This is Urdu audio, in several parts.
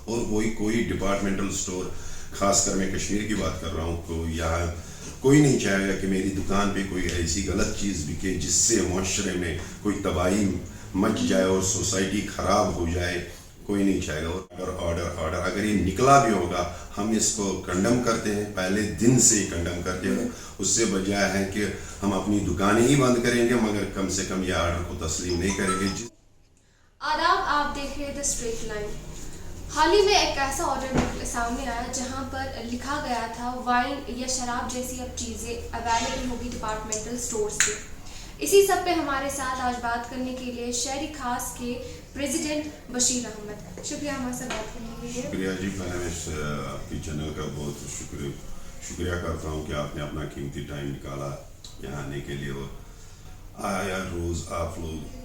اور کوئی ڈپارٹمنٹل اسٹور، خاص کر میں کشمیر کی بات کر رہا ہوں، تو یہاں کوئی نہیں چاہے گا کہ میری دکان پہ کوئی ایسی غلط چیز بکے جس سے معاشرے میں کوئی تباہی مچ جائے اور سوسائٹی خراب ہو جائے. کوئی نہیں چاہے گا. آرڈر اگر یہ نکلا بھی ہوگا ہم اس کو کنڈم کرتے ہیں، پہلے دن سے ہی کنڈم کرتے ہیں. اس سے بجائے ہے کہ ہم اپنی دکانیں ہی بند کریں گے مگر کم سے کم یہ آرڈر کو تسلیم نہیں کریں گے. آداب، آپ دیکھ رہے تھے اسٹریٹ لائن. حال ہی میں ایک ایسا آرڈر سامنے آیا جہاں پر لکھا گیا تھا وائن یا شراب جیسی اب چیزیں اویلیبل ہوگی ڈپارٹمنٹل اسٹورز پہ. اسی سب پہ ہمارے ساتھ آج بات کرنے کے لیے شہری خاص کے پریزیڈنٹ بشیر احمد. شکریہ ہمارے ساتھ بات کرنے کے لیے. شکریہ جی، میں آپ کی چینل کا بہت شکریہ کرتا ہوں کہ آپ نے اپنا قیمتی ٹائم نکالا یہاں آنے کے لیے. اور آیا روز آپ لوگ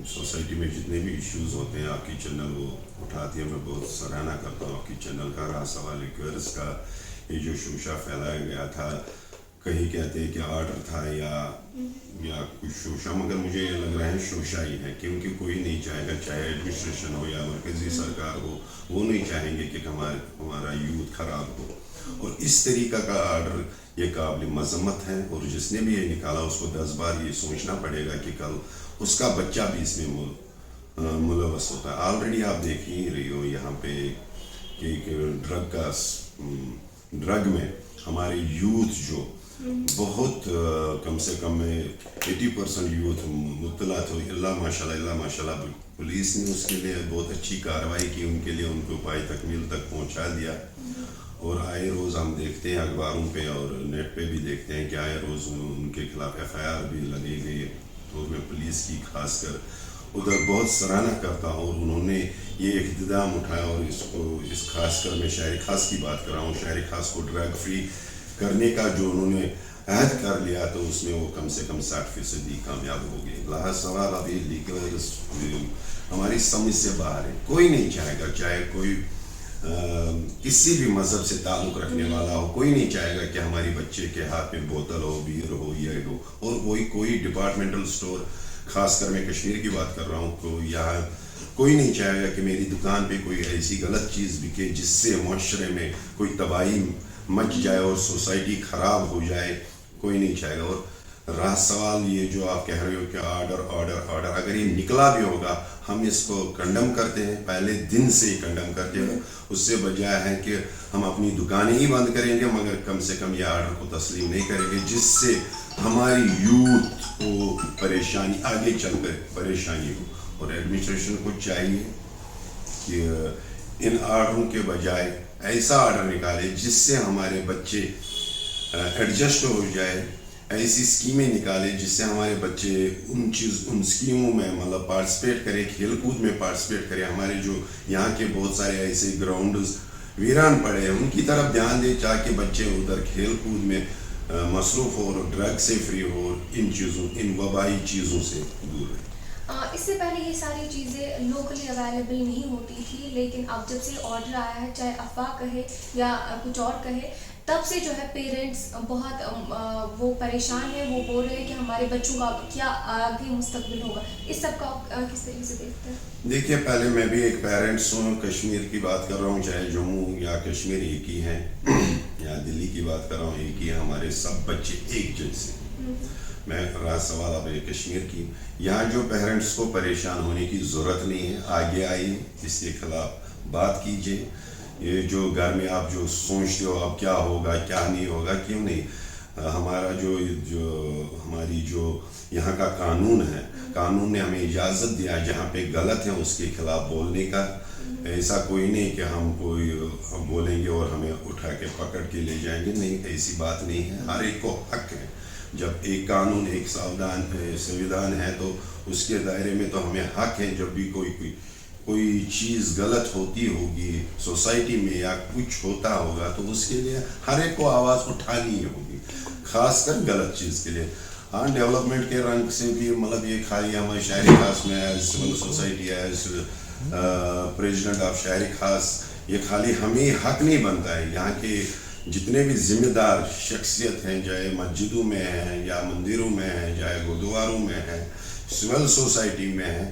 سوسائٹی میں جتنے بھی ایشوز ہوتے ہیں آپ کی چینل وہ اٹھاتی ہے. میں بہت سراہنا کرتا ہوں آپ کی چینل کا. رہا سوال لیکرز کا، یہ جو شوشہ پھیلایا گیا تھا، کہیں کہتے ہیں کہ آرڈر تھا یا کچھ شوشہ، مگر مجھے یہ لگ رہا ہے شوشہ ہی ہے، کیونکہ کوئی نہیں چاہے گا، چاہے ایڈمنسٹریشن ہو یا مرکزی سرکار ہو، وہ نہیں چاہیں گے کہ ہمارا یوتھ خراب ہو. اور اس طریقہ کا آرڈر یہ قابل مذمت ہے، اور جس نے بھی یہ نکالا اس کو 10 بار یہ سوچنا پڑے گا کہ کل اس کا بچہ بھی اس میں ملوث ہوتا ہے. آلریڈی آپ دیکھ ہی رہی ہو یہاں پہ کہ ڈرگ میں ہمارے یوتھ جو بہت کم سے کم 80% یوتھ مبتلا تھے. اللہ ماشاء اللہ پولیس نے اس کے لیے بہت اچھی کارروائی کی، ان کے لیے ان کو پائے تکمیل تک پہنچا دیا. اور آئے روز ہم دیکھتے ہیں اخباروں پہ اور نیٹ پہ بھی دیکھتے ہیں کہ آئے روز ان کے خلاف FIR بھی لگی گئی. اور میں پولیس کی خاص کر ادھر بہت سراہنا کرتا ہوں، اور انہوں نے یہ اقتدام اٹھایا. اور اس خاص کر میں شہری خاص کی بات کر رہا ہوں، شہری خاص کو ڈرگ فری کرنے کا جو انہوں نے عہد کر لیا تو اس میں وہ کم سے کم 60% کامیاب ہو گئے. لہٰذا سوال ابھی لیکرز ہماری سمجھ سے باہر ہے. کوئی نہیں چاہے گا، چاہے کوئی کسی بھی مذہب سے تعلق رکھنے والا ہو، کوئی نہیں چاہے گا کہ ہماری بچے کے ہاتھ میں بوتل ہو، بیئر ہو، یہ ہو. اور کوئی ڈپارٹمنٹل اسٹور، خاص کر میں کشمیر کی بات کر رہا ہوں، تو یہاں کوئی نہیں چاہے گا کہ میری دکان پہ کوئی ایسی غلط چیز بکے جس سے معاشرے میں کوئی تباہی مچ جائے اور سوسائٹی خراب ہو جائے. کوئی نہیں چاہے گا. اور رہا سوال یہ جو آپ کہہ رہے ہو کہ آرڈر اگر یہ نکلا بھی ہوگا ہم اس کو کنڈم کرتے ہیں، پہلے دن سے ہی کنڈم کرتے ہیں. اس سے بجائے ہے کہ ہم اپنی دکانیں ہی بند کریں گے مگر کم سے کم یہ آرڈر کو تسلیم نہیں کریں گے، جس سے ہماری یوتھ کو پریشانی آگے چل کر پریشانی ہو. اور ایڈمنسٹریشن کو چاہیے کہ ان آرڈروں کے بجائے ایسا آرڈر نکالے جس سے ہمارے بچے ایڈجسٹ ہو جائے. ایسی اسکیمیں نکالے جس سے ہمارے بچے ان اسکیموں میں مطلب پارٹیسپیٹ کرے، کھیل کود میں پارٹیسپیٹ کرے. ہمارے جو یہاں کے بہت سارے ایسے گراؤنڈز ویران پڑے ہیں ان کی طرف دھیان دے تاکہ بچے ادھر کھیل کود میں مصروف ہو اور ڈرگ سے فری ہو، ان وبائی چیزوں سے دور رہے. اس سے پہلے یہ ساری چیزیں لوکلی اویلیبل نہیں ہوتی تھی، لیکن اب جب سے آرڈر آیا ہے، چاہے افواہ کہے یا کچھ اور کہے، تب سے جو ہے پیرنٹس بہت وہ پریشان ہیں. وہ بول رہے ہیں کہ ہمارے بچوں کا کیا آگے مستقبل ہوگا. اس سب کا آپ کس طریقے سے دیکھتے ہیں؟ دیکھیے، پہلے میں بھی ایک پیرنٹس ہوں، کشمیر کی بات کر رہا ہوں، چاہے جموں یا کشمیر ایک ہی ہیں، یا دلی کی بات کر رہا ہوں ایک ہی ہے. ہمارے سب بچے ایک جیسے. میں رہا سوال اب کشمیر کی، یہاں جو پیرنٹس کو پریشان ہونے کی ضرورت نہیں ہے، آگے آئیے، اس کے خلاف بات کیجیے. یہ جو گھر میں آپ جو سوچتے ہو اب کیا ہوگا کیا نہیں ہوگا، کیوں نہیں ہمارا جو ہماری جو یہاں کا قانون ہے، قانون نے ہمیں اجازت دیا جہاں پہ غلط ہے اس کے خلاف بولنے کا. ایسا کوئی نہیں کہ ہم بولیں گے اور ہمیں اٹھا کے پکڑ کے لے جائیں گے. نہیں، ایسی بات نہیں ہے. ہر ایک کو حق ہے. جب ایک قانون، ایک سنویدھان ہے تو اس کے دائرے میں تو ہمیں حق ہے. جب بھی کوئی چیز غلط ہوتی ہوگی سوسائٹی میں یا کچھ ہوتا ہوگا تو اس کے لیے ہر ایک کو آواز اٹھانی ہوگی، خاص کر غلط چیز کے لیے. ہاں، ڈیولپمنٹ کے رنگ سے بھی مطلب یہ خالی ہمارے شہری خاص میں as civil society, as president of شہری خاص، یہ خالی ہمیں حق نہیں بنتا ہے. یہاں کے جتنے بھی ذمہ دار شخصیت ہیں، چاہے مسجدوں میں ہیں یا مندروں میں ہیں، چاہے گردواروں میں ہیں، سول سوسائٹی میں ہیں،